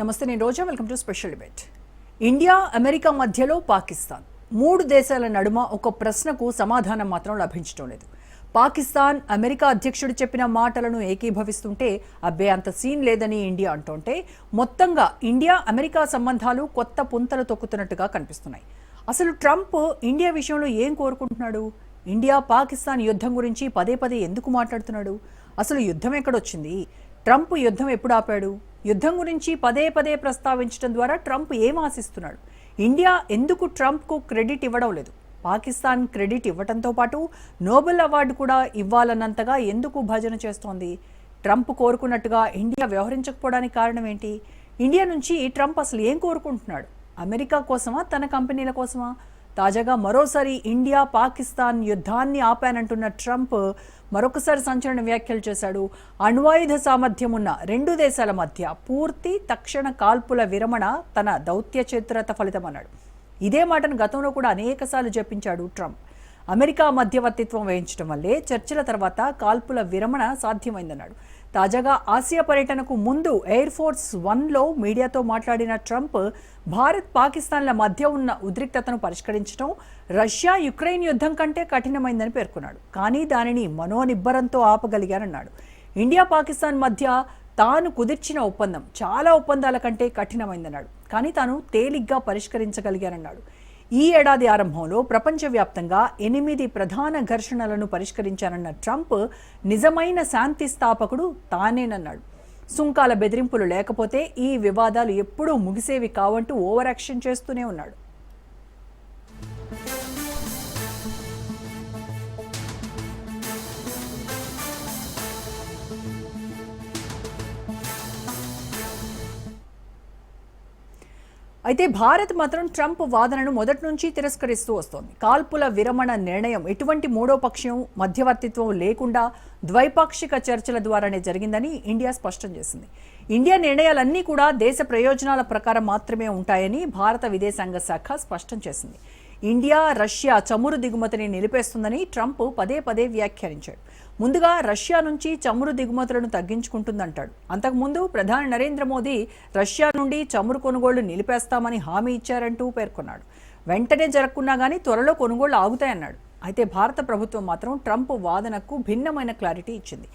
నమస్తే, నేను Roja. Welcome to special debate. India America మధ్యలో పాకిస్తాన్, మూడు దేశాల నడుమ ఒక ప్రశ్నకు సమాధానం మాత్రం లభించడం లేదు. పాకిస్తాన్ అమెరికా అధ్యక్షుడు చెప్పిన మాటలను ఏకీభవిస్తుంటే అబ్బే అంత సీన్ లేదని ఇండియా అంటుంటే, మొత్తంగా ఇండియా అమెరికా సంబంధాలు కొత్త పుంతలు తొక్కుతున్నట్టుగా కనిపిస్తున్నాయి. అసలు ట్రంప్ ఇండియా విషయంలో ఏం కోరుకుంటున్నాడు? ఇండియా పాకిస్తాన్ యుద్ధం గురించి పదే పదే ఎందుకు మాట్లాడుతున్నాడు? అసలు యుద్ధం ఎక్కడొచ్చింది? ట్రంప్ యుద్ధం ఎప్పుడు ఆపాడు? యుద్ధం గురించి పదే పదే ప్రస్తావించడం ద్వారా ట్రంప్ ఏం ఆశిస్తున్నాడు? ఇండియా ఎందుకు ట్రంప్కు క్రెడిట్ ఇవ్వడం లేదు? పాకిస్తాన్ క్రెడిట్ ఇవ్వడంతో పాటు నోబెల్ అవార్డు కూడా ఇవ్వాలన్నంతగా ఎందుకు భజన చేస్తోంది? ట్రంప్ కోరుకున్నట్టుగా ఇండియా వ్యవహరించకపోవడానికి కారణం ఏంటి? ఇండియా నుంచి ట్రంప్ అసలు ఏం కోరుకుంటున్నాడు? అమెరికా కోసమా, తన కంపెనీల కోసమా? తాజాగా మరోసారి ఇండియా పాకిస్తాన్ యుద్ధాన్ని ఆపానంటున్న ట్రంప్ మరొకసారి సంచలన వ్యాఖ్యలు చేశాడు. అణ్వాయుధ సామర్థ్యం ఉన్న రెండు దేశాల మధ్య పూర్తి తక్షణ కాల్పుల విరమణ తన దౌత్య చిత్రత ఫలితమన్నాడు. ఇదే మాటను గతంలో కూడా అనేకసార్లు జపించాడు ట్రంప్. అమెరికా మధ్యవర్తిత్వం వహించడం వల్లే చర్చల తర్వాత కాల్పుల విరమణ సాధ్యమైందన్నాడు. తాజాగా ఆసియా పర్యటనకు ముందు ఎయిర్ ఫోర్స్ 1లో మీడియాతో మాట్లాడిన ట్రంప్ భారత్ పాకిస్తాన్ల మధ్య ఉన్న ఉద్రిక్తతను పరిష్కరించడం రష్యా యుక్రెయిన్ యుద్ధం కంటే కఠినమైందని పేర్కొన్నాడు. కానీ దానిని మనోనిబ్బరంతో ఆపగలిగారన్నాడు. ఇండియా పాకిస్తాన్ మధ్య తాను కుదిర్చిన ఒప్పందం చాలా ఒప్పందాల కంటే కఠినమైందన్నాడు. కానీ తాను తేలిగ్గా పరిష్కరించగలిగారన్నాడు. ఈ ఏడాది ఆరంభంలో ప్రపంచవ్యాప్తంగా 8 ప్రధాన ఘర్షణలను పరిష్కరించారన్న ట్రంప్ నిజమైన శాంతి స్థాపకుడు తానేనన్నాడు. సుంకాల బెదిరింపులు లేకపోతే ఈ వివాదాలు ఎప్పుడూ ముగిసేవి కావంటూ ఓవర్ యాక్షన్ చేస్తూనే ఉన్నాడు. అయితే భారత్ మాత్రం ట్రంప్ వాదనను మొదటి నుంచి తిరస్కరిస్తూ వస్తోంది. కాల్పుల విరమణ నిర్ణయం ఎటువంటి మూడో పక్షం మధ్యవర్తిత్వం లేకుండా ద్వైపాక్షిక చర్చల ద్వారానే జరిగిందని ఇండియా స్పష్టం చేసింది. ఇండియా నిర్ణయాలన్నీ కూడా దేశ ప్రయోజనాల ప్రకారం మాత్రమే ఉంటాయని భారత విదేశాంగ శాఖ స్పష్టం చేసింది. ఇండియా రష్యా చమురు దిగుమతిని నిలిపేస్తుందని ట్రంప్ పదే పదే వ్యాఖ్యానించాడు. ముందుగా రష్యా నుంచి చమురు దిగుమతులను తగ్గించుకుంటుందంటాడు. అంతకుముందు ప్రధాని నరేంద్ర మోదీ రష్యా నుండి చమురు కొనుగోళ్లు నిలిపేస్తామని హామీ ఇచ్చారంటూ పేర్కొన్నాడు. వెంటనే జరగకున్నా కానీ త్వరలో కొనుగోళ్లు ఆగుతాయన్నాడు. అయితే భారత ప్రభుత్వం మాత్రం ట్రంప్ వాదనకు భిన్నమైన క్లారిటీ ఇచ్చింది.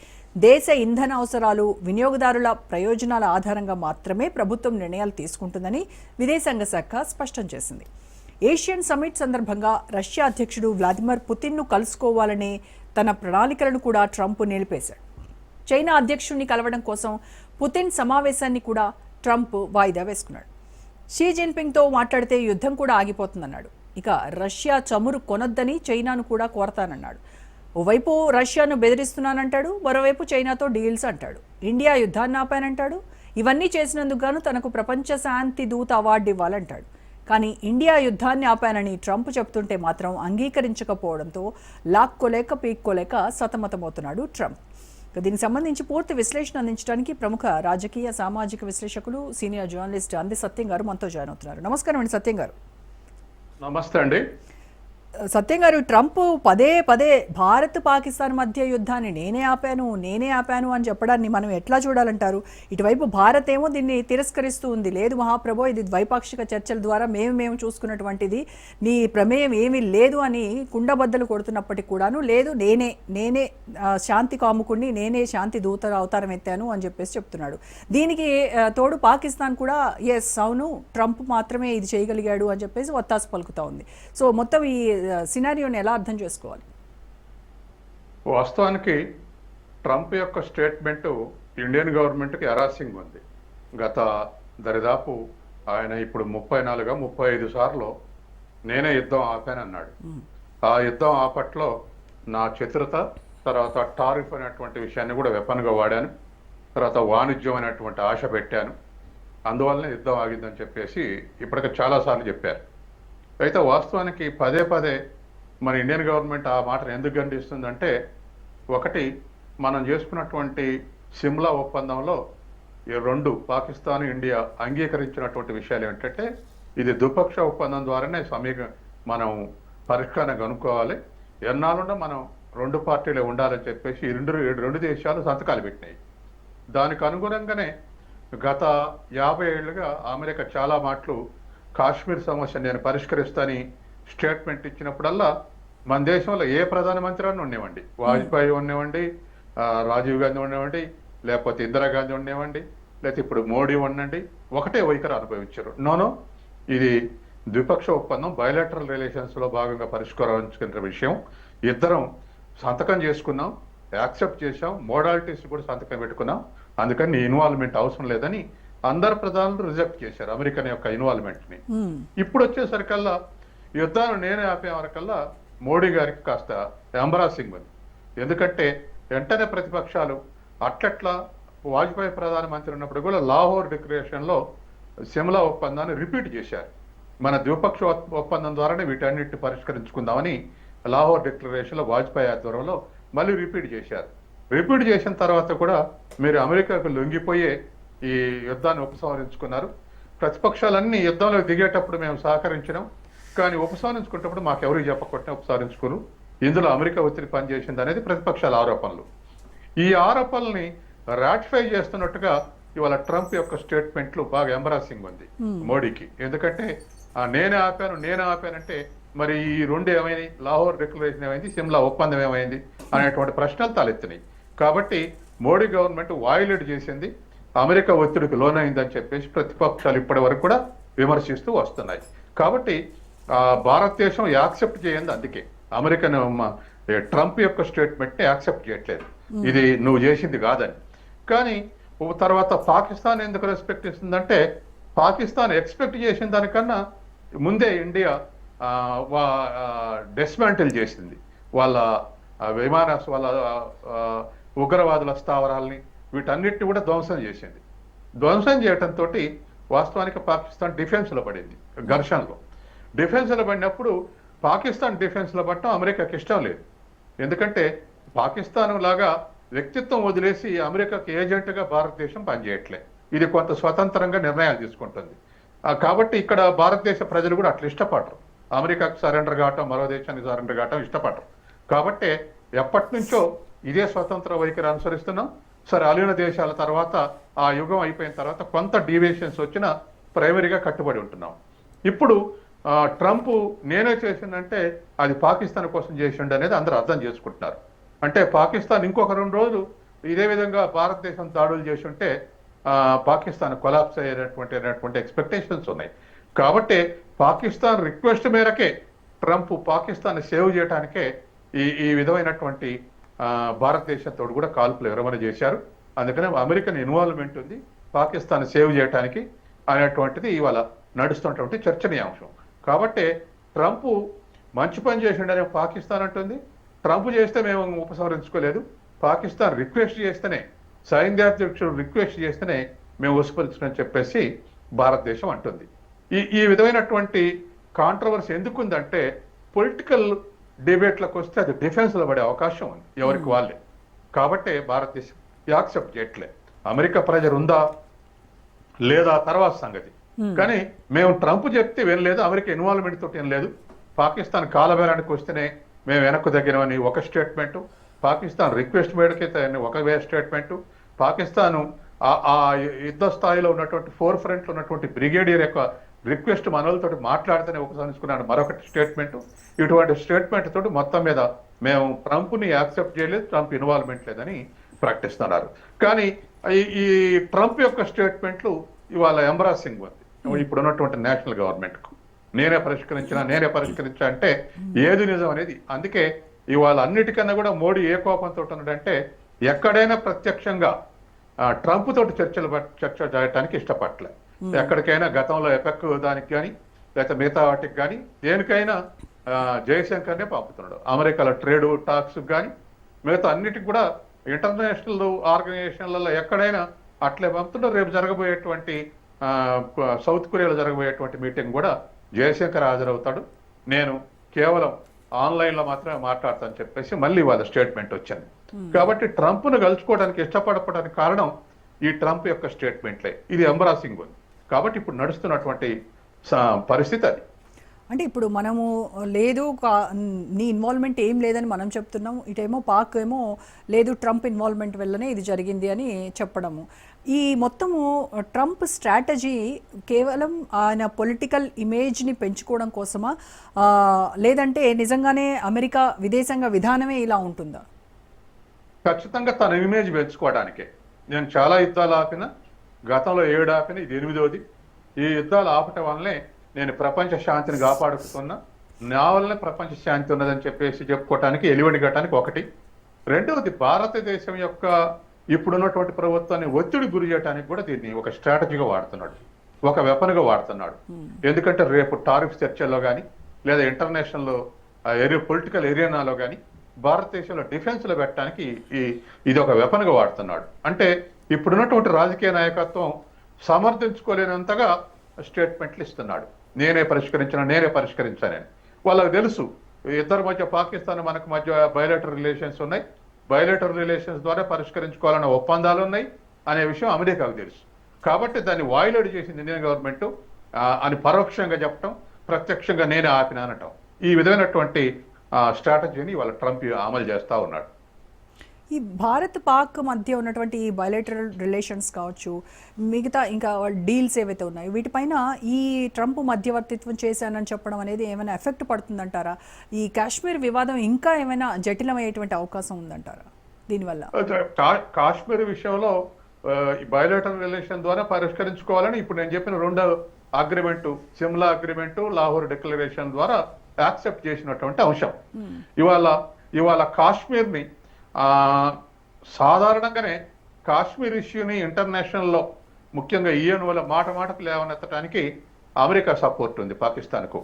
దేశ ఇంధన అవసరాలు, వినియోగదారుల ప్రయోజనాల ఆధారంగా మాత్రమే ప్రభుత్వం నిర్ణయాలు తీసుకుంటుందని విదేశాంగ శాఖ స్పష్టం చేసింది. ఏషియన్ సమ్మిట్ సందర్భంగా రష్యా అధ్యక్షుడు వ్లాదిమిర్ పుతిన్ను కలుసుకోవాలనే తన ప్రణాళికలను కూడా ట్రంప్ నిలిపేశాడు. చైనా అధ్యక్షుడిని కలవడం కోసం పుతిన్ సమావేశాన్ని కూడా ట్రంప్ వాయిదా వేసుకున్నాడు. షీ జిన్పింగ్తో మాట్లాడితే యుద్ధం కూడా ఆగిపోతుందన్నాడు. ఇక రష్యా చమురు కొనొద్దని చైనాను కూడా కోరతానన్నాడు. ఓవైపు రష్యాను బెదిరిస్తున్నానంటాడు, మరోవైపు చైనాతో డీల్స్ అంటాడు. ఇండియా యుద్ధాన్ని ఆపానంటాడు. ఇవన్నీ చేసినందుకు గాను తనకు ప్రపంచ శాంతి దూత అవార్డు ఇవ్వాలంటాడు. కానీ ఇండియా యుద్ధాన్ని ఆపానని ట్రంప్ చెప్తుంటే మాత్రం అంగీకరించకపోవడంతో లాక్కోలేక పీక్కోలేక సతమతమవుతున్నాడు ట్రంప్. దీనికి సంబంధించి పూర్తి విశ్లేషణ అందించడానికి ప్రముఖ రాజకీయ సామాజిక విశ్లేషకులు సీనియర్ జర్నలిస్ట్ అంది సత్యం గారు మనతో జాయిన్ అవుతున్నారు. నమస్కారం అండి సత్యం గారు. నమస్తే అండి. సత్యం గారు, ట్రంప్ పదే పదే భారత్ పాకిస్తాన్ మధ్య యుద్ధాన్ని నేనే ఆపాను అని చెప్పడాన్ని మనం ఎట్లా చూడాలంటారు? ఇటువైపు భారత్ ఏమో దీన్ని తిరస్కరిస్తూ ఉంది. లేదు మహాప్రభో, ఇది ద్వైపాక్షిక చర్చల ద్వారా మేము చూసుకున్నటువంటిది, నీ ప్రమేయం ఏమీ లేదు అని కుండబద్దలు కొడుతున్నప్పటికీ కూడాను లేదు, నేనే శాంతి కాముకుని, నేనే శాంతి దూత అవతారం ఎత్తాను అని చెప్పేసి చెప్తున్నాడు. దీనికి తోడు పాకిస్తాన్ కూడా ఎస్ అవును ట్రంప్ మాత్రమే ఇది చేయగలిగాడు అని చెప్పేసి ఒత్తాసు పలుకుతా ఉంది. సో మొత్తం ఈ సినారియోని ఎలా అర్థం చేసుకోవాలి? వాస్తవానికి ట్రంప్ యొక్క స్టేట్మెంట్ ఇండియన్ గవర్నమెంట్కి అరాసింగ్ ఉంది. గత దరిదాపు ఆయన ఇప్పుడు 34-35 సార్లు నేనే యుద్ధం ఆపానన్నాడు. ఆ యుద్ధం ఆపట్లో నా చతురత, తర్వాత టారిఫ్ అనేటువంటి విషయాన్ని కూడా వెపన్గా వాడాను, తర్వాత వాణిజ్యం అనేటువంటి ఆశ పెట్టాను, అందువల్లనే యుద్ధం ఆగిందని చెప్పేసి ఇప్పటికే చాలాసార్లు చెప్పారు. అయితే వాస్తవానికి పదే పదే మన ఇండియన్ గవర్నమెంట్ ఆ మాటను ఎందుకు ఖండిస్తుందంటే, ఒకటి మనం చేసుకున్నటువంటి సిమ్లా ఒప్పందంలో ఈ రెండు పాకిస్తాన్ ఇండియా అంగీకరించినటువంటి విషయాలు ఏంటంటే, ఇది ద్విపక్ష ఒప్పందం ద్వారానే మనం పరిష్కారం కనుక్కోవాలి, ఎన్నాళ్ళున్నా మనం రెండు పార్టీలే ఉండాలని చెప్పేసి రెండు దేశాలు సంతకాలు పెట్టినాయి. దానికి అనుగుణంగానే గత 50 ఏళ్లుగా అమెరికా చాలా మాటలు కాశ్మీర్ సమస్య నేను పరిష్కరిస్తానని స్టేట్మెంట్ ఇచ్చినప్పుడల్లా మన దేశంలో ఏ ప్రధానమంత్రి అని ఉండేవండి, వాజ్పేయి ఉండేవండి, రాజీవ్ గాంధీ ఉండేవండి, లేకపోతే ఇందిరాగాంధీ ఉండేవండి, లేకపోతే ఇప్పుడు మోడీ ఉండండి, ఒకటే వైఖరి అనుభవించారు. నోనో, ఇది ద్విపక్ష ఒప్పందం, బయలాటరల్ రిలేషన్స్ లో భాగంగా పరిష్కరించుకున్న విషయం. ఇద్దరం సంతకం చేసుకున్నాం, యాక్సెప్ట్ చేశాం, మోడాలిటీస్ కూడా సంతకం పెట్టుకున్నాం, అందుకని నీ ఇన్వాల్వ్మెంట్ అవసరం లేదని అందరు ప్రధానులు రిజెక్ట్ చేశారు అమెరికన్ యొక్క ఇన్వాల్వ్మెంట్ ని. ఇప్పుడు వచ్చేసరికల్లా యుద్ధాన్ని నేనే ఆపే వరకల్లా మోడీ గారికి కాస్త ఎంబరాసింగ్ ఉంది. ఎందుకంటే వెంటనే ప్రతిపక్షాలు అట్లట్లా వాజ్పేయి ప్రధానమంత్రి ఉన్నప్పుడు కూడా లాహోర్ డిక్లరేషన్ లో సిమ్లా ఒప్పందాన్ని రిపీట్ చేశారు. మన ద్విపక్ష ఒప్పందం ద్వారానే వీటన్నిటిని పరిష్కరించుకుందామని లాహోర్ డిక్లరేషన్ లో వాజ్పేయి ఆధ్వర్యంలో మళ్ళీ రిపీట్ చేశారు. రిపీట్ చేసిన తర్వాత కూడా మీరు అమెరికాకు లొంగిపోయే ఈ యుద్ధాన్ని ఉపసంహరించుకున్నారు. ప్రతిపక్షాలన్నీ యుద్ధంలో దిగేటప్పుడు మేము సహకరించినాం, కానీ ఉపసంహరించుకునేటప్పుడు మాకెవరికి చెప్పకుండా ఉపసంహరించుకోరు. ఇందులో అమెరికా ఒత్తిడి పనిచేసింది అనేది ప్రతిపక్షాల ఆరోపణలు. ఈ ఆరోపణల్ని రాటిఫై చేస్తున్నట్టుగా ఇవాళ ట్రంప్ యొక్క స్టేట్మెంట్లు బాగా ఎంబరాసింగ్ ఉంది మోడీకి. ఎందుకంటే నేనే ఆపానంటే మరి ఈ రెండు ఏమైంది, లాహోర్ డిక్లరేషన్ ఏమైంది, సిమ్లా ఒప్పందం ఏమైంది అనేటువంటి ప్రశ్నలు తలెత్తినాయి. కాబట్టి మోడీ గవర్నమెంట్ వాయిలేట్ చేసింది, అమెరికా ఒత్తిడికి లోనైందని చెప్పేసి ప్రతిపక్షాలు ఇప్పటి వరకు కూడా విమర్శిస్తూ వస్తున్నాయి. కాబట్టి భారతదేశం యాక్సెప్ట్ చేయండి, అందుకే అమెరికన్ ట్రంప్ యొక్క స్టేట్మెంట్ ని యాక్సెప్ట్ చేయట్లేదు, ఇది నువ్వు చేసింది కాదని. కానీ తర్వాత పాకిస్తాన్ ఎందుకు రెస్పెక్ట్ ఇస్తుందంటే, పాకిస్తాన్ ఎక్స్పెక్ట్ చేసిన దానికన్నా ముందే ఇండియా డిస్మాంటిల్ చేసింది వాళ్ళ వాళ్ళ ఉగ్రవాదుల స్థావరాలని, వీటన్నిటిని కూడా ధ్వంసం చేసింది. ధ్వంసం చేయడంతో వాస్తవానికి పాకిస్తాన్ డిఫెన్స్ లో పడింది. ఘర్షణలో డిఫెన్స్ లో పడినప్పుడు పాకిస్తాన్ డిఫెన్స్ లో పడటం అమెరికాకి ఇష్టం లేదు. ఎందుకంటే పాకిస్తాన్ లాగా వ్యక్తిత్వం వదిలేసి అమెరికాకి ఏజెంట్గా భారతదేశం పనిచేయట్లే, ఇది కొంత స్వతంత్రంగా నిర్ణయాలు తీసుకుంటుంది. కాబట్టి ఇక్కడ భారతదేశ ప్రజలు కూడా అట్లా ఇష్టపడరు, అమెరికాకు సరెండర్ కావటం, మరో దేశానికి సరెండర్ కావటం ఇష్టపడరు. కాబట్టి ఎప్పటి నుంచో ఇదే స్వతంత్ర వైఖరి అనుసరిస్తున్నాం. సరే, అలీన దేశాల తర్వాత ఆ యుగం అయిపోయిన తర్వాత కొంత డీవియేషన్స్ వచ్చినా ప్రైమరీగా కట్టుబడి ఉంటున్నాం. ఇప్పుడు ట్రంప్ నేనే చేసిందంటే అది పాకిస్తాన్ కోసం చేసిండు అనేది అందరూ అర్థం చేసుకుంటున్నారు. అంటే పాకిస్తాన్ ఇంకొక 2 రోజులు ఇదే విధంగా భారతదేశం దాడులు చేసి ఉంటే పాకిస్తాన్ కొలాప్స్ అయ్యేటటువంటి ఎక్స్పెక్టేషన్స్ ఉన్నాయి. కాబట్టి పాకిస్తాన్ రిక్వెస్ట్ మేరకే ట్రంప్ పాకిస్తాన్ సేవ్ చేయడానికే ఈ విధమైనటువంటి భారతదేశంతో కూడా కాల్పులు విరమణ చేశారు. అందుకనే అమెరికన్ ఇన్వాల్వ్మెంట్ ఉంది పాకిస్తాన్ సేవ్ చేయడానికి అనేటువంటిది ఇవాళ నడుస్తున్నటువంటి చర్చనీయాంశం. కాబట్టి ట్రంప్ మంచి పని చేసిండనే పాకిస్తాన్ అంటుంది, ట్రంప్ చేస్తే మేము ఉపసంహరించుకోలేదు, పాకిస్తాన్ రిక్వెస్ట్ చేస్తేనే, సైన్యాధ్యక్షుడు రిక్వెస్ట్ చేస్తేనే మేము ఉపసంహరించుకుని చెప్పేసి భారతదేశం అంటుంది. ఈ విధమైనటువంటి కాంట్రవర్సీ ఎందుకుందంటే, పొలిటికల్ డిబేట్లకు వస్తే అది డిఫెన్స్ లో పడే అవకాశం ఉంది ఎవరికి వాళ్ళే. కాబట్టి భారతదేశం యాక్సెప్ట్ చేయట్లే. అమెరికా ప్రెజర్ ఉందా లేదా తర్వాత సంగతి, కానీ మేము ట్రంప్ చెప్తే వినలేదు, అమెరికా ఇన్వాల్వ్మెంట్ తోటి ఏం లేదు, పాకిస్తాన్ కాలబేరానికి వస్తేనే మేము వెనక్కు దగ్గరమని ఒక స్టేట్మెంటు, పాకిస్తాన్ రిక్వెస్ట్ మేడకైతే ఒక స్టేట్మెంటు, పాకిస్తాన్ ఆ యుద్ధ స్థాయిలో ఉన్నటువంటి ఫోర్ ఫ్రంట్ లో ఉన్నటువంటి బ్రిగేడియర్ యొక్క రిక్వెస్ట్ మనలతో మాట్లాడితేనే ఉపసంహరించుకున్నాడు మరొకటి స్టేట్మెంట్. ఇటువంటి స్టేట్మెంట్ తోటి మొత్తం మీద మేము ట్రంప్ని యాక్సెప్ట్ చేయలేదు, ట్రంప్ ఇన్వాల్వ్మెంట్ లేదని ప్రకటిస్తున్నారు. కానీ ఈ ట్రంప్ యొక్క స్టేట్మెంట్లు ఇవాళ ఎంబరాసింగ్ ఉంది ఇప్పుడు ఉన్నటువంటి నేషనల్ గవర్నమెంట్ కు. నేనే పరిష్కరించా అంటే ఏది నిజం అనేది. అందుకే ఇవాళ అన్నిటికన్నా కూడా మోడీ ఏ కోపంతో ఉన్నాడంటే, ఎక్కడైనా ప్రత్యక్షంగా ట్రంప్ తోటి చర్చ చేయడానికి ఇష్టపడలే. ఎక్కడికైనా గతంలో ఎపెక్ దానికి కానీ లేకపోతే మిగతా వాటికి కానీ దేనికైనా జయశంకర్నే పంపుతున్నాడు. అమెరికాలో ట్రేడ్ టాక్స్ కానీ మిగతా అన్నిటికి కూడా ఇంటర్నేషనల్ ఆర్గనైజేషన్లలో ఎక్కడైనా అట్లే పంపుతున్నాడు. రేపు జరగబోయేటువంటి సౌత్ కొరియాలో జరగబోయేటువంటి మీటింగ్ కూడా జయశంకర్ హాజరవుతాడు, నేను కేవలం ఆన్లైన్ లో మాత్రమే మాట్లాడతానని చెప్పేసి మళ్ళీ వాళ్ళ స్టేట్మెంట్ వచ్చింది. కాబట్టి ట్రంప్ ను కలుసుకోవడానికి ఇష్టపడడానికి కారణం ఈ ట్రంప్ యొక్క స్టేట్మెంట్లే. ఇది ఎంబరాసింగ్ ఉంది. కాబట్టి ఇప్పుడు నడుస్తున్నటువంటి పరిస్థితి అది. అంటే ఇప్పుడు మనము లేదు నీ ఇన్వాల్వ్మెంట్ ఏం లేదని మనం చెప్తున్నాం, ఇటేమో పాక్ ఏమో లేదు ట్రంప్ ఇన్వాల్వ్మెంట్ వల్లనే ఇది జరిగింది అని చెప్పడము. ఈ మొత్తము ట్రంప్ స్ట్రాటజీ కేవలం ఆయన పొలిటికల్ ఇమేజ్ని పెంచుకోవడం కోసమా, లేదంటే నిజంగానే అమెరికా విదేశాంగ విధానమే ఇలా ఉంటుందా? ఖచ్చితంగా తన ఇమేజ్ పెంచుకోవడానికే. నేను చాలా యుద్ధాలు ఆపిన, గతంలో 7 ఆపిన, ఇది 8వది. ఈ యుద్ధాలు ఆపటం వల్లనే నేను ప్రపంచ శాంతిని కాపాడుకుతున్నా, నా వల్లనే ప్రపంచ శాంతి ఉన్నదని చెప్పేసి చెప్పుకోవటానికి, ఎలివెడిగటానికి ఒకటి. రెండవది, భారతదేశం యొక్క ఇప్పుడున్నటువంటి ప్రభుత్వాన్ని ఒత్తిడి గురి చేయడానికి కూడా దీన్ని ఒక స్ట్రాటజీగా వాడుతున్నాడు, ఒక వెపన్గా వాడుతున్నాడు. ఎందుకంటే రేపు టారిఫ్ చర్చల్లో కానీ లేదా ఇంటర్నేషనల్ పొలిటికల్ ఏరియానాలో కానీ భారతదేశంలో డిఫెన్స్లో పెట్టడానికి ఇది ఒక వెపన్గా వాడుతున్నాడు. అంటే ఇప్పుడున్నటువంటి రాజకీయ నాయకత్వం సమర్థించుకోలేనంతగా స్టేట్మెంట్లు ఇస్తున్నాడు. నేనే పరిష్కరించానని. వాళ్ళకి తెలుసు ఇద్దరి మధ్య, పాకిస్తాన్ మనకు మధ్య బయోలేటరల్ రిలేషన్స్ ఉన్నాయి, బయోలేటరల్ రిలేషన్స్ ద్వారా పరిష్కరించుకోవాలన్న ఒప్పందాలు ఉన్నాయి అనే విషయం అమెరికాకు తెలుసు. కాబట్టి దాన్ని వాయిలేట్ చేసింది ఇండియన్ గవర్నమెంట్ అని పరోక్షంగా చెప్పడం, ప్రత్యక్షంగా నేనే ఆపినానటం, ఈ విధమైనటువంటి స్ట్రాటజీని వాళ్ళ ట్రంప్ అమలు చేస్తూ ఉన్నాడు. ఈ భారత్ పాక్ మధ్య ఉన్నటువంటి ఈ బయోలేటరల్ రిలేషన్స్ కావచ్చు, మిగతా ఇంకా డీల్స్ ఏవైతే ఉన్నాయో వీటిపైన ఈ ట్రంప్ మధ్యవర్తిత్వం చేశానని చెప్పడం అనేది ఏమైనా ఎఫెక్ట్ పడుతుందంటారా? ఈ కాశ్మీర్ వివాదం ఇంకా ఏమైనా జటిలమయ్యేటువంటి అవకాశం ఉందంటారా దీనివల్ల? కాశ్మీర్ విషయంలో బయోలేటరల్ రిలేషన్ ద్వారా పరిష్కరించుకోవాలని ఇప్పుడు నేను చెప్పిన 2వ agreement, Simla agreement, Lahore declaration ద్వారా యాక్సెప్ట్ చేసినటువంటి అంశం. ఇవాళ కాశ్మీర్ని సాధారణంగానే కాశ్మీర్ ఇష్యూని ఇంటర్నేషనల్లో, ముఖ్యంగా యూఎన్ఓలో మాటకు లేవనెత్తడానికి అమెరికా సపోర్ట్ ఉంది పాకిస్తాన్కు.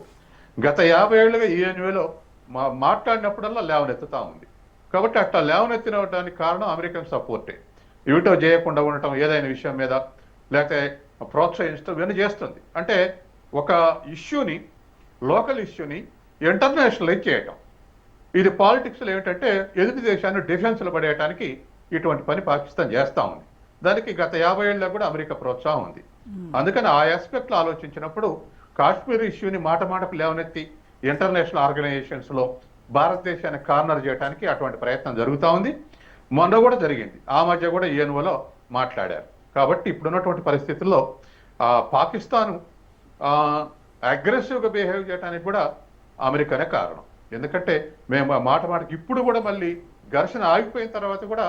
గత 50 ఏళ్లుగా యూఎన్ఓలో మాట్లాడినప్పుడల్లా లేవనెత్తుతా ఉంది. కాబట్టి అట్లా లేవనెత్తినడానికి కారణం అమెరికన్ సపోర్టే. ఇవిటో చేయకుండా ఉండటం, ఏదైనా విషయం మీద లేకపోతే ప్రోత్సహించడం ఇవన్నీ చేస్తుంది. అంటే ఒక ఇష్యూని, లోకల్ ఇష్యూని ఇంటర్నేషనలైజ్ చేయటం. ఇది పాలిటిక్స్లో ఏమిటంటే ఎదుటి దేశాన్ని డిఫెన్స్లో పడేయడానికి ఇటువంటి పని పాకిస్తాన్ చేస్తూ ఉంది. దానికి గత 50 ఏళ్ళలో కూడా అమెరికా ప్రోత్సాహం ఉంది. అందుకని ఆ ఆస్పెక్ట్లో ఆలోచించినప్పుడు కాశ్మీర్ ఇష్యూని మాటకు లేవనెత్తి ఇంటర్నేషనల్ ఆర్గనైజేషన్స్లో భారతదేశాన్ని కార్నర్ చేయడానికి అటువంటి ప్రయత్నం జరుగుతూ ఉంది. మొన్న కూడా జరిగింది, ఆ మధ్య కూడా యూఎన్ఓలో మాట్లాడారు. కాబట్టి ఇప్పుడున్నటువంటి పరిస్థితుల్లో పాకిస్తాను అగ్రెసివ్గా బిహేవ్ చేయడానికి కూడా అమెరికానే కారణం. ఎందుకంటే మేము మాటకి ఇప్పుడు కూడా మళ్ళీ ఘర్షణ ఆగిపోయిన తర్వాత కూడా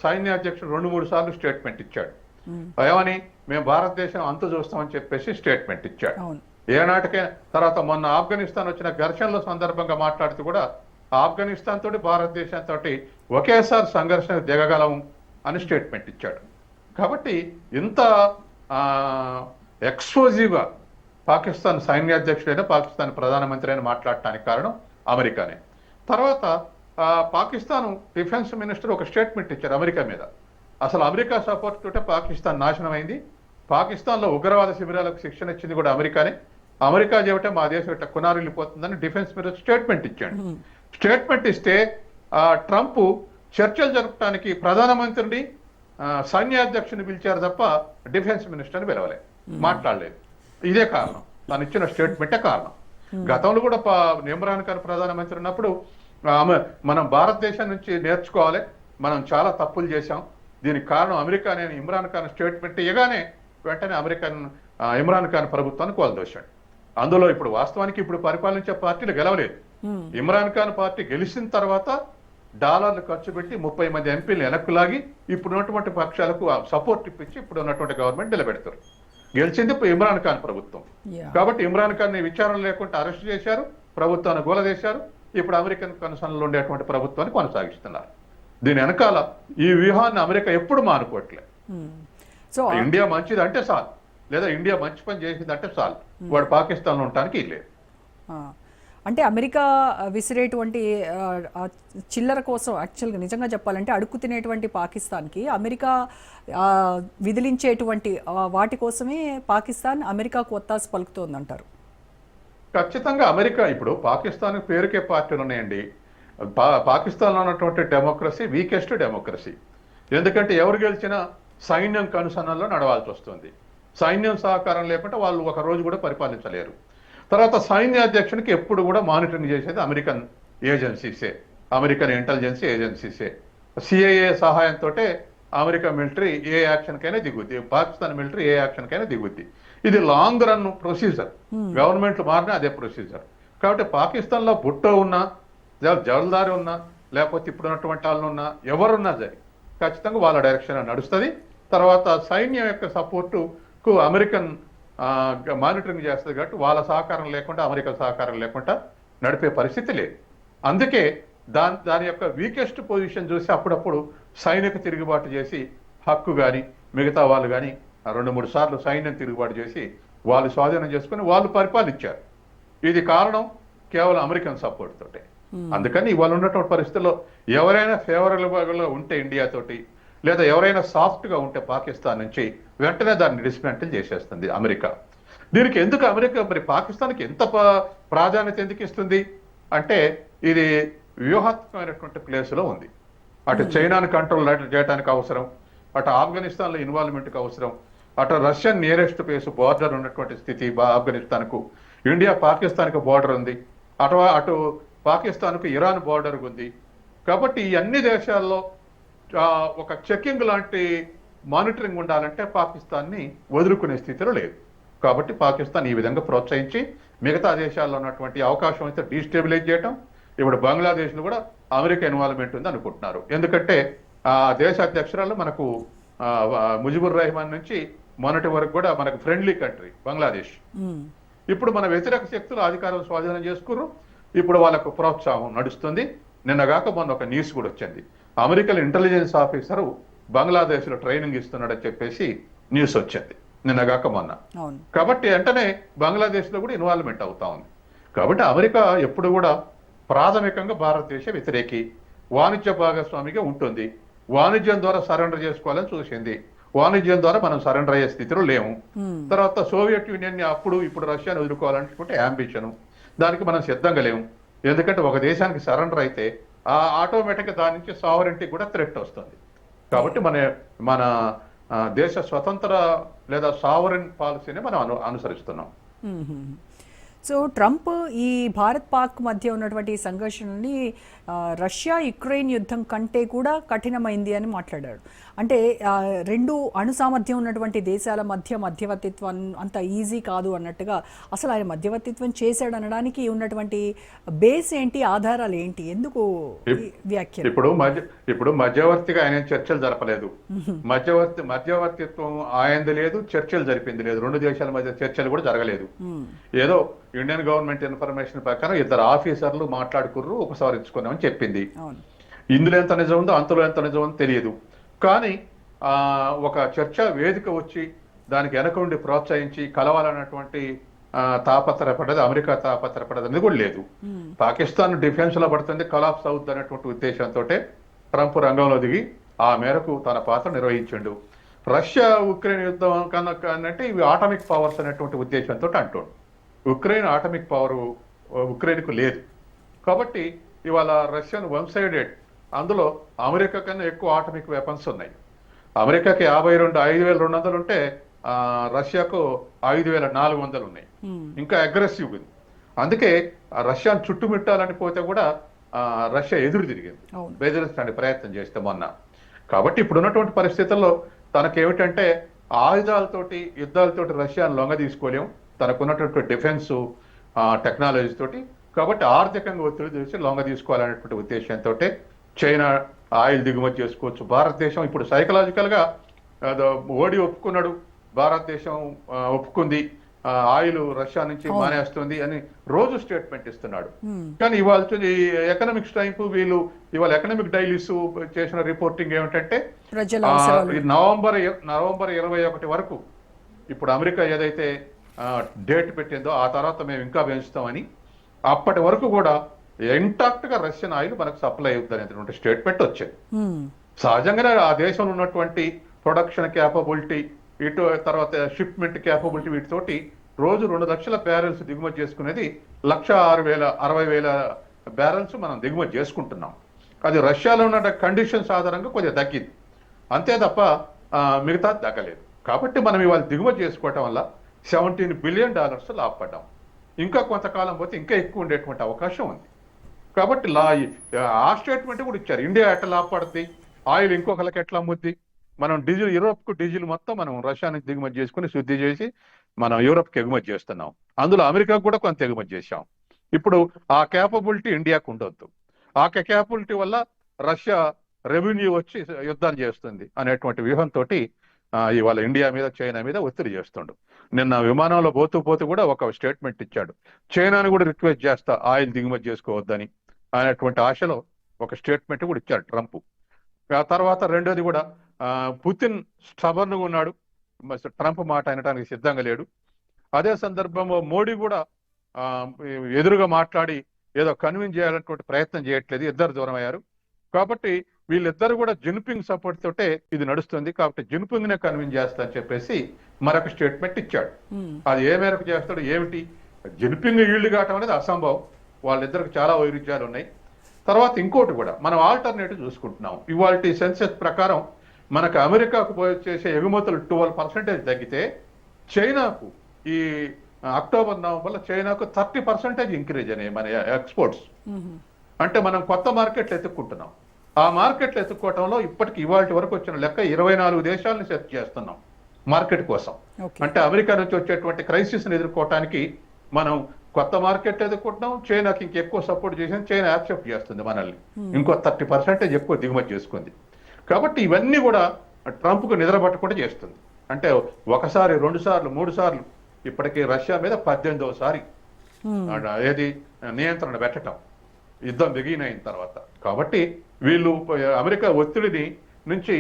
సైన్యాధ్యక్షుడు 2-3 సార్లు స్టేట్మెంట్ ఇచ్చాడు. ఏమని, మేము భారతదేశం అంతు చూస్తామని చెప్పేసి స్టేట్మెంట్ ఇచ్చాడు. ఏనాటికైనా తర్వాత మొన్న ఆఫ్ఘనిస్తాన్ వచ్చిన ఘర్షణల సందర్భంగా మాట్లాడుతూ కూడా ఆఫ్ఘనిస్తాన్ తోటి భారతదేశంతో ఒకేసారి సంఘర్షణ దిగగలము అని స్టేట్మెంట్ ఇచ్చాడు. కాబట్టి ఇంత ఎక్స్పోజివ్గా పాకిస్తాన్ సైన్యాధ్యక్షుడైన, పాకిస్తాన్ ప్రధానమంత్రి అయినా మాట్లాడటానికి కారణం అమెరికానే. తర్వాత పాకిస్తాన్ డిఫెన్స్ మినిస్టర్ ఒక స్టేట్మెంట్ ఇచ్చారు అమెరికా మీద. అసలు అమెరికా సపోర్ట్ తోటే పాకిస్తాన్ నాశనం అయింది, పాకిస్తాన్లో ఉగ్రవాద శిబిరాలకు శిక్షణ ఇచ్చింది కూడా అమెరికానే, అమెరికా చెబితే మా దేశం ఇట్లా కునారిల్లిపోతుందని డిఫెన్స్ మినిస్టర్ స్టేట్మెంట్ ఇచ్చాడు. స్టేట్మెంట్ ఇస్తే ట్రంప్ చర్చలు జరపడానికి ప్రధానమంత్రిని, సైన్యాధ్యక్షుని పిలిచారు తప్ప డిఫెన్స్ మినిస్టర్ని పిలవలే, మాట్లాడలేదు. ఇదే కారణం, తను ఇచ్చిన స్టేట్మెంటే కారణం. గతంలో కూడా ఇమ్రాన్ ఖాన్ ప్రధానమంత్రి ఉన్నప్పుడు మనం భారతదేశం నుంచి నేర్చుకోవాలి, మనం చాలా తప్పులు చేశాం, దీనికి కారణం అమెరికా అని ఇమ్రాన్ ఖాన్ స్టేట్మెంట్ ఇవ్వగానే వెంటనే ఇమ్రాన్ ఖాన్ ప్రభుత్వాన్ని కోల్దోశాడు. అందులో ఇప్పుడు వాస్తవానికి ఇప్పుడు పరిపాలించే పార్టీలు గెలవలేదు. ఇమ్రాన్ ఖాన్ పార్టీ గెలిచిన తర్వాత డాలర్లు ఖర్చు పెట్టి 30 మంది ఎంపీలు వెనక్కు లాగి ఇప్పుడు ఉన్నటువంటి పక్షాలకు సపోర్ట్ ఇప్పించి ఇప్పుడు ఉన్నటువంటి గవర్నమెంట్ నిలబెడతారు. గెలిచింది ఇమ్రాన్ ఖాన్ ప్రభుత్వం. కాబట్టి ఇమ్రాన్ ఖాన్ ని విచారణ లేకుండా అరెస్ట్ చేశారు, ప్రభుత్వాన్ని గోలదేశారు. ఇప్పుడు అమెరికన్ కన్సర్న్లో ఉండేటువంటి ప్రభుత్వాన్ని కొనసాగిస్తున్నారు. దీని వెనకాల ఈ వ్యూహాన్ని అమెరికా ఎప్పుడు మానుకోవట్లే. సో ఇండియా మంచిది అంటే చాలు, లేదా ఇండియా మంచి పని చేసిందంటే చాలు, వాడు పాకిస్తాన్లో ఉండటానికి లేదు. అంటే అమెరికా విసిరేటువంటి చిల్లర కోసం యాక్చువల్గా నిజంగా చెప్పాలంటే అడుక్కు తినేటువంటి పాకిస్తాన్కి అమెరికా విదిలించేటువంటి వాటి కోసమే పాకిస్తాన్ అమెరికాకు ఒత్తాసు పలుకుతోందంటారు. ఖచ్చితంగా అమెరికా ఇప్పుడు పాకిస్తాన్ పేరుకే పార్టీలు ఉన్నాయండి. పాకిస్తాన్లో ఉన్నటువంటి డెమోక్రసీ వీకెస్ట్ డెమోక్రసీ. ఎందుకంటే ఎవరు గెలిచినా సైన్యం కనుసన్నల్లో నడవాల్సి వస్తుంది. సైన్యం సహకారం లేకుండా వాళ్ళు ఒక రోజు కూడా పరిపాలించలేరు. తర్వాత సైన్యాధ్యక్షునికి ఎప్పుడు కూడా మానిటరింగ్ చేసేది అమెరికన్ ఏజెన్సీసే, అమెరికన్ ఇంటెలిజెన్స్ ఏజెన్సీసే. సిఐఏ సహాయంతో అమెరికా మిలిటరీ ఏ యాక్షన్కైనా దిగుద్ది, పాకిస్తాన్ మిలిటరీ ఏ యాక్షన్కైనా దిగుద్ది. ఇది లాంగ్ రన్ ప్రొసీజర్, గవర్నమెంట్లు మారినా అదే ప్రొసీజర్. కాబట్టి పాకిస్తాన్లో భుట్టో ఉన్నా, జవల్దారి ఉన్నా, లేకపోతే ఇప్పుడు ఉన్నటువంటి వాళ్ళు ఉన్నా, ఎవరున్నా సరే ఖచ్చితంగా వాళ్ళ డైరెక్షన్ నడుస్తుంది. తర్వాత సైన్యం యొక్క సపోర్టుకు అమెరికన్ మానిటరింగ్ చేస్తుంది కాబట్టి వాళ్ళ సహకారం లేకుండా, అమెరికా సహకారం లేకుండా నడిపే పరిస్థితి లేదు. అందుకే దాని యొక్క వీకెస్ట్ పొజిషన్ చూసి అప్పుడప్పుడు సైనిక తిరుగుబాటు చేసి హక్కు కానీ మిగతా వాళ్ళు కానీ 2-3 సార్లు సైన్యం తిరుగుబాటు చేసి వాళ్ళు స్వాధీనం చేసుకుని వాళ్ళు పరిపాలించారు. ఇది కారణం కేవలం అమెరికన్ సపోర్ట్ తోటే. అందుకని ఇవాళ ఉన్నటువంటి పరిస్థితుల్లో ఎవరైనా ఫేవరబుల్గా ఉంటే ఇండియాతోటి, లేదా ఎవరైనా సాఫ్ట్గా ఉంటే పాకిస్తాన్ నుంచి వెంటనే దాన్ని డిస్మెంటల్ చేసేస్తుంది అమెరికా. దీనికి ఎందుకు అమెరికా మరి పాకిస్తాన్కి ఎంత ప్రాధాన్యత ఎందుకు ఇస్తుంది అంటే, ఇది వ్యూహాత్మకమైనటువంటి ప్లేస్లో ఉంది. అటు చైనాను కంట్రోల్ చేయడానికి అవసరం, అటు ఆఫ్ఘనిస్తాన్లో ఇన్వాల్వ్మెంట్కి అవసరం, అటు రష్యన్ నియరెస్ట్ ప్లేస్ బోర్డర్ ఉన్నటువంటి స్థితి ఆఫ్ఘనిస్తాన్కు, ఇండియా పాకిస్తాన్కు బోర్డర్ ఉంది, అటు పాకిస్తాన్కు ఇరాన్ బోర్డర్ ఉంది. కాబట్టి ఈ అన్ని దేశాల్లో ఒక చెకింగ్ లాంటి మానిటరింగ్ ఉండాలంటే పాకిస్తాన్ని వదులుకునే స్థితిలో లేదు. కాబట్టి పాకిస్తాన్ ఈ విధంగా ప్రోత్సహించి మిగతా దేశాల్లో ఉన్నటువంటి అవకాశం అయితే డీస్టెబిలైజ్ చేయటం. ఇప్పుడు బంగ్లాదేశ్లో కూడా అమెరికా ఇన్వాల్వ్మెంట్ ఉంది అనుకుంటున్నారు. ఎందుకంటే ఆ దేశ అధ్యక్షురాలు మనకు ముజిబుర్ రెహమాన్ నుంచి మొన్నటి వరకు కూడా మనకు ఫ్రెండ్లీ కంట్రీ బంగ్లాదేశ్. ఇప్పుడు మన వ్యతిరేక శక్తులు అధికారం స్వాధీనం చేసుకున్నారు. ఇప్పుడు వాళ్ళకు ప్రోత్సాహం నడుస్తుంది. నిన్నగాక మొన్న ఒక న్యూస్ కూడా వచ్చింది, అమెరికన్ ఇంటెలిజెన్స్ ఆఫీసరు బంగ్లాదేశ్లో ట్రైనింగ్ ఇస్తున్నాడని చెప్పేసి న్యూస్ వచ్చింది నిన్నగాక మొన్న. కాబట్టి వెంటనే బంగ్లాదేశ్లో కూడా ఇన్వాల్వ్మెంట్ అవుతా ఉంది. కాబట్టి అమెరికా ఎప్పుడు కూడా ప్రాథమికంగా భారతదేశ వ్యతిరేకి, వాణిజ్య భాగస్వామిగా ఉంటుంది. వాణిజ్యం ద్వారా సరెండర్ చేసుకోవాలని చూసింది. వాణిజ్యం ద్వారా మనం సరెండర్ అయ్యే స్థితిలో లేము. తర్వాత సోవియట్ యూనియన్ అప్పుడు ఇప్పుడు రష్యాను వదులుకోవాలనుకుంటే అంబిషన్, దానికి మనం సిద్ధంగా లేము. ఎందుకంటే ఒక దేశానికి సరెండర్ అయితే ఆటోమేటిక్గా దాని నుంచి సావరెంటీ కూడా థ్రెట్ వస్తుంది. కాబట్టి మన దేశ స్వతంత్ర లేదా సావరెన్ పాలసీని మనం అనుసరిస్తున్నాం. సో ట్రంప్ ఈ భారత్ పాక్ మధ్య ఉన్నటువంటి సంఘర్షణని రష్యా యుక్రెయిన్ యుద్ధం కంటే కూడా కఠినమైంది అని మాట్లాడాడు. అంటే రెండు అణు సామర్థ్యం ఉన్నటువంటి దేశాల మధ్యవర్తిత్వం అంత ఈజీ కాదు అన్నట్టుగా, అసలు ఆయన మధ్యవర్తిత్వం చేశాడు అనడానికి ఉన్నటువంటి బేస్ ఏంటి, ఆధారాలు ఏంటి, ఎందుకు వ్యాఖ్య? ఇప్పుడు మధ్యవర్తిగా ఆయన చర్చలు జరపలేదు. మధ్యవర్తిత్వం ఆయనది లేదు, చర్చలు జరిపింది లేదు. రెండు దేశాల మధ్య చర్చలు కూడా జరగలేదు. ఏదో ఇండియన్ గవర్నమెంట్ ఇన్ఫర్మేషన్ ప్రకారం 2 ఆఫీసర్లు మాట్లాడుకుర్రు, ఉపసంహరించుకున్నామని చెప్పింది. ఇందులో ఎంత నిజం ఉందో అంతలో ఎంత నిజం ఉందో తెలియదు. కానీ ఒక చర్చా వేదిక వచ్చి దానికి వెనక ఉండి ప్రోత్సహించి కలవాలన్నటువంటి తాపత్రపడ్డది, అమెరికా తాపత్రపడ్డది అనేది కూడా లేదు. పాకిస్తాన్ డిఫెన్స్ లో పడుతుంది, కొలాప్స్ అవుతుంది అనేటువంటి ఉద్దేశంతో ట్రంప్ రంగంలో దిగి ఆ మేరకు తన పాత్ర నిర్వహించిండు. రష్యా ఉక్రెయిన్ యుద్ధం కన్నా ఇవి ఆటమిక్ పవర్స్ అనేటువంటి ఉద్దేశంతో అంటుండు. ఉక్రెయిన్ ఆటమిక్ పవర్ ఉక్రెయిన్కు లేదు. కాబట్టి ఇవాళ రష్యన్ 1 సైడెడ్, అందులో అమెరికా కన్నా ఎక్కువ ఆటమిక్ వెపన్స్ ఉన్నాయి. అమెరికాకి 5,200 ఉంటే రష్యాకు 5,400 ఉన్నాయి. ఇంకా అగ్రెసివ్ ఉంది. అందుకే రష్యాను చుట్టుముట్టాలని పోతే కూడా రష్యా ఎదురు తిరిగింది, బెదిరించడానికి ప్రయత్నం చేస్తే మొన్న. కాబట్టి ఇప్పుడున్నటువంటి పరిస్థితుల్లో తనకేమిటంటే ఆయుధాలతోటి యుద్ధాలతోటి రష్యాను లొంగ తీసుకోలేము, తనకున్నటువంటి డిఫెన్స్ టెక్నాలజీ తోటి. కాబట్టి ఆర్థికంగా ఒత్తిడి చేసి లొంగ తీసుకోవాలనేటువంటి ఉద్దేశంతో చైనా ఆయిల్ దిగుమతి చేసుకోవచ్చు. భారతదేశం ఇప్పుడు సైకలాజికల్గా మోడీ ఒప్పుకున్నాడు, భారతదేశం ఒప్పుకుంది, ఆయిల్ రష్యా నుంచి మానేస్తుంది అని రోజు స్టేట్మెంట్ ఇస్తున్నాడు. కానీ ఇవాళ ఎకనామిక్స్ టైంపు వీళ్ళు ఇవాళ ఎకనామిక్ డైలీస్ చేసిన రిపోర్టింగ్ ఏమిటంటే నవంబర్ 21 వరకు ఇప్పుడు అమెరికా ఏదైతే డేట్ పెట్టిందో ఆ తర్వాత మేము ఇంకా పెంచుతామని, అప్పటి వరకు కూడా ఇంటాక్ట్ గా రష్యన్ ఆయిల్ మనకు సప్లై అవుతుంది అనేటువంటి స్టేట్మెంట్ వచ్చింది. సహజంగానే ఆ దేశంలో ఉన్నటువంటి ప్రొడక్షన్ క్యాపబిలిటీ, ఇటు తర్వాత షిప్మెంట్ క్యాపబిలిటీ, వీటితోటి రోజు 2 లక్షల బ్యారెల్స్ దిగుమతి చేసుకునేది 1,60,000 బ్యారెల్స్ మనం దిగుమతి చేసుకుంటున్నాం. అది రష్యాలో ఉన్న కండిషన్స్ ఆధారంగా కొద్దిగా తగ్గింది, అంతే తప్ప మిగతా తగ్గలేదు. కాబట్టి మనం ఇవాళ దిగుమతి చేసుకోవటం వల్ల $17 బిలియన్ లాభపడ్డాం. ఇంకా కొంతకాలం పోతే ఇంకా ఎక్కువ ఉండేటువంటి అవకాశం ఉంది. కాబట్టి ఆ స్టేట్మెంట్ కూడా ఇచ్చారు. ఇండియా ఎట్లా లాభపడుతుంది, ఆయిల్ ఇంకొకరికి ఎట్లా అమ్ముద్ది, మనం డీజిల్ యూరోప్కు డీజిల్ మొత్తం మనం రష్యా నుంచి దిగుమతి చేసుకుని శుద్ధి చేసి మనం యూరోప్కి ఎగుమతి చేస్తున్నాం. అందులో అమెరికాకు కూడా కొంత ఎగుమతి చేశాం. ఇప్పుడు ఆ క్యాపబిలిటీ ఇండియాకు ఉండొద్దు. ఆ క్యాపబిలిటీ వల్ల రష్యా రెవెన్యూ వచ్చి యుద్ధాన్ని చేస్తుంది అనేటువంటి వ్యూహంతో ఇవాళ ఇండియా మీద చైనా మీద ఒత్తిడి చేస్తుండు. నిన్న విమానంలో పోతూ కూడా ఒక స్టేట్మెంట్ ఇచ్చాడు. చైనాను కూడా రిక్వెస్ట్ చేస్తా ఆయిల్ దిగుమతి చేసుకోవద్దని అనేటువంటి ఆశలో ఒక స్టేట్మెంట్ కూడా ఇచ్చాడు ట్రంప్. ఆ తర్వాత రెండోది కూడా పుతిన్ స్టబర్న్గా ఉన్నాడు, ట్రంప్ మాట అనడానికి సిద్ధంగా లేడు. అదే సందర్భంలో మోడీ కూడా ఎదురుగా మాట్లాడి ఏదో కన్విన్స్ చేయాలన్నటువంటి ప్రయత్నం చేయట్లేదు. ఇద్దరు దూరం అయ్యారు. కాబట్టి వీళ్ళిద్దరు కూడా జిన్పింగ్ సపోర్ట్ తోటే ఇది నడుస్తుంది. కాబట్టి జిన్పింగ్ నే కన్విన్స్ చేస్తా అని చెప్పేసి మరొక స్టేట్మెంట్ ఇచ్చాడు. అది ఏ మేరకు చేస్తాడు ఏమిటి, జిన్పింగ్ ఈల్డ్ కావటం అనేది అసంభవం. వాళ్ళిద్దరికి చాలా వైరుధ్యాలు ఉన్నాయి. తర్వాత ఇంకోటి కూడా మనం ఆల్టర్నేటివ్ చూసుకుంటున్నాం. ఇవాళ సెన్సెస్ ప్రకారం మనకు అమెరికాకు చేసే ఎగుమతులు 12% తగ్గితే చైనాకు ఈ అక్టోబర్ నవంబర్లో చైనాకు 30% ఇంక్రీజ్ అయినాయి మన ఎక్స్పోర్ట్స్. అంటే మనం కొత్త మార్కెట్లు ఎత్తుక్కుంటున్నాం. ఆ మార్కెట్లు ఎత్తుక్కోవటంలో ఇప్పటికి ఇవాళ వరకు వచ్చిన లెక్క 24 దేశాలను సెర్చ్ చేస్తున్నాం మార్కెట్ కోసం. అంటే అమెరికా నుంచి వచ్చేటువంటి క్రైసిస్ని ఎదుర్కోవటానికి మనం కొత్త మార్కెట్ ఎదుర్కొంటున్నాం. చైనాకి ఇంకెక్కువ సపోర్ట్ చేసి చైనా యాక్సెప్ట్ చేస్తుంది మనల్ని. ఇంకో 30% ఎక్కువ దిగుమతి చేసుకుంది. కాబట్టి ఇవన్నీ కూడా ట్రంప్కు నిద్రపట్టకుండా చేస్తుంది. అంటే ఒకసారి 2 సార్లు 3 సార్లు ఇప్పటికీ రష్యా మీద 18వ సారి ఏది నియంత్రణ పెట్టడం యుద్ధం బిగిన్ తర్వాత. కాబట్టి వీళ్ళు అమెరికా ఒత్తిడిని నుంచి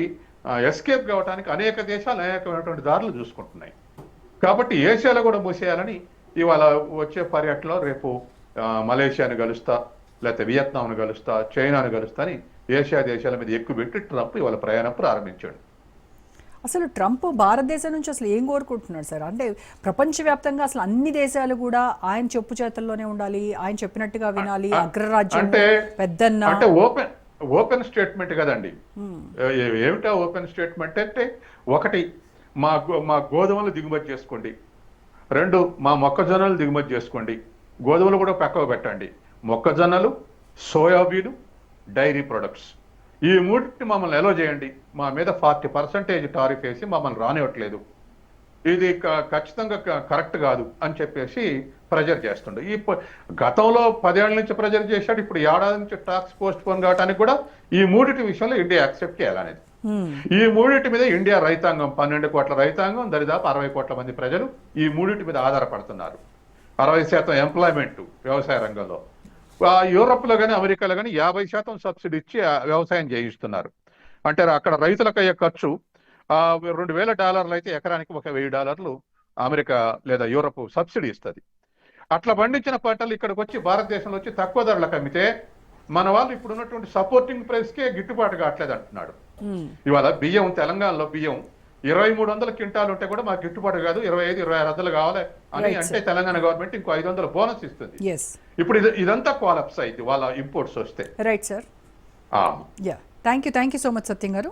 ఎస్కేప్ కావడానికి అనేక దేశాలు అనేకమైనటువంటి దారులు చూసుకుంటున్నాయి. కాబట్టి ఏషియాలో కూడా మూసేయాలని ఇవాళ వచ్చే పర్యటనలో రేపు మలేషియాను కలుస్తా, లేకపోతే వియత్నాంను కలుస్తా, చైనాను కలుస్తా అని ఏషియా దేశాల మీద ఎక్కువ పెట్టి ట్రంప్ ఇవాళ ప్రయాణం ప్రారంభించాడు. అసలు ట్రంప్ భారతదేశం నుంచి అసలు ఏం కోరుకుంటున్నాడు సార్? అంటే ప్రపంచవ్యాప్తంగా అసలు అన్ని దేశాలు కూడా ఆయన చెప్పు చేతల్లోనే ఉండాలి, ఆయన చెప్పినట్టుగా వినాలి, అగ్రరాజ్యం పెద్దన్న అంటే ఓపెన్ స్టేట్మెంట్ కదండి. ఏమిటా ఓపెన్ స్టేట్మెంట్ అంటే, ఒకటి మా గోధుమలు దిగుమతి చేసుకోండి, 2 మా మొక్కజొన్నలు దిగుమతి చేసుకోండి, గోధుమలు కూడా పక్కకు పెట్టండి, మొక్కజొన్నలు, సోయాబీను, డైరీ ప్రొడక్ట్స్ ఈ మూడింటిని మమ్మల్ని ఎలో చేయండి, మా మీద 40% టారిఫ్ వేసి మమ్మల్ని రానివ్వట్లేదు, ఇది ఖచ్చితంగా కరెక్ట్ కాదు అని చెప్పేసి ప్రెజర్ చేస్తుండే. గతంలో 10 ఏళ్ల నుంచి ప్రెజర్ చేశాడు. ఇప్పుడు ఏడాది నుంచి టాక్స్ పోస్ట్ పోన్ కావడానికి కూడా ఈ మూడింటి విషయంలో ఇండియా యాక్సెప్ట్ చేయాలనేది. ఈ మూడింటి మీద ఇండియా రైతాంగం 12 కోట్ల రైతాంగం, దరిదాపు 60 కోట్ల మంది ప్రజలు ఈ మూడింటి మీద ఆధారపడుతున్నారు. 60% ఎంప్లాయ్మెంట్ వ్యవసాయ రంగంలో. యూరోప్లో కానీ అమెరికాలో కానీ 50% సబ్సిడీ ఇచ్చి వ్యవసాయం చేయిస్తున్నారు. అంటే అక్కడ రైతులకు అయ్యే ఖర్చు $2,000 అయితే ఎకరానికి $1,000 అమెరికా లేదా యూరోప్ సబ్సిడీ ఇస్తుంది. అట్లా పండించిన పంటలు ఇక్కడికి వచ్చి భారతదేశంలో వచ్చి తక్కువ ధరలకు అమ్మితే మన వాళ్ళు ఇప్పుడు ఉన్నటువంటి సపోర్టింగ్ ప్రైస్కే గిట్టుబాటు కావట్లేదు అంటున్నాడు. ఇవాళ బియ్యం, తెలంగాణలో బియ్యం 2300 క్వింటాలు ఉంటే కూడా మాకు గిట్టుబాటు కాదు, 25-26 కావాలి అని అంటే తెలంగాణ గవర్నమెంట్ ఇంకో 500 బోనస్ ఇస్తుంది. ఇప్పుడు ఇదంతా క్వాలప్స్ అయింది వాళ్ళ ఇంపోర్ట్స్ వస్తే. Right sir. Thank you so much Satyam గారు.